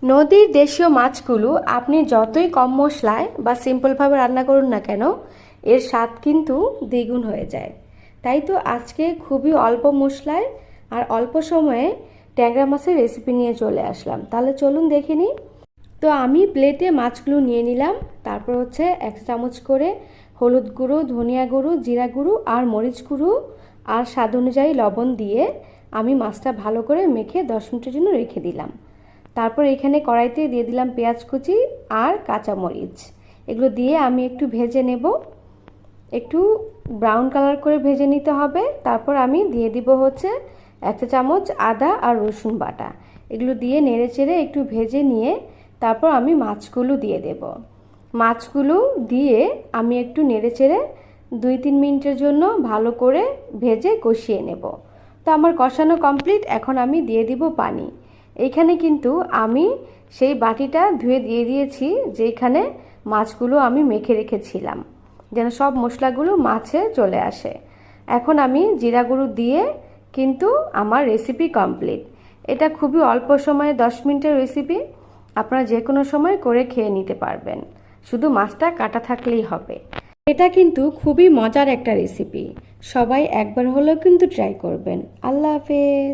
নদীর দেশীয় মাছগুলো আপনি যতই কম মশলায় বা সিম্পলভাবে রান্না করুন না কেন, এর স্বাদ কিন্তু দ্বিগুণ হয়ে যায়। তাই তো আজকে খুবই অল্প মশলায় আর অল্প সময়ে ট্যাংরা মাছের রেসিপি নিয়ে চলে আসলাম। তাহলে চলুন দেখে নিই। তো আমি প্লেটে মাছগুলো নিয়ে নিলাম। তারপর হচ্ছে 1 চামচ করে হলুদ গুঁড়ো, ধনিয়া গুঁড়ো, জিরা গুঁড়ো আর মরিচ গুঁড়ো আর স্বাদ অনুযায়ী লবণ দিয়ে আমি মাছটা ভালো করে মেখে 10 মিনিটের জন্য রেখে দিলাম। তারপর এখানে কড়াইতে দিয়ে দিলাম পেঁয়াজ কুচি আর কাঁচামরিচ। এগুলো দিয়ে আমি একটু ভেজে নেব, একটু ব্রাউন কালার করে ভেজে নিতে হবে। তারপর আমি দিয়ে দিব হচ্ছে 1 চামচ আদা আর রসুন বাটা। এগুলো দিয়ে নেড়ে চেড়ে একটু ভেজে নিয়ে তারপর আমি মাছগুলো দিয়ে দেব। মাছগুলো দিয়ে আমি একটু নেড়ে চেড়ে 2-3 মিনিটের জন্য ভালো করে ভেজে কষিয়ে নেব। তো আমার কষানো কমপ্লিট। এখন আমি দিয়ে দিব পানি। এইখানে কিন্তু আমি সেই বাটিটা ধুয়ে দিয়ে দিয়েছি যেখানে মাছগুলো আমি মেখে রেখেছিলাম, যেন সব মশলাগুলো মাছে চলে আসে। এখন আমি জিরা গুঁড়ো দিয়ে কিন্তু আমার রেসিপি কমপ্লিট। এটা খুবই অল্প সময়ে 10 মিনিটের রেসিপি, আপনারা যে কোনো সময় করে খেয়ে নিতে পারবেন, শুধু মাছটা কাটা থাকলেই হবে। এটা কিন্তু খুবই মজার একটা রেসিপি, সবাই একবার হলেও কিন্তু ট্রাই করবেন। আল্লাহ হাফেজ।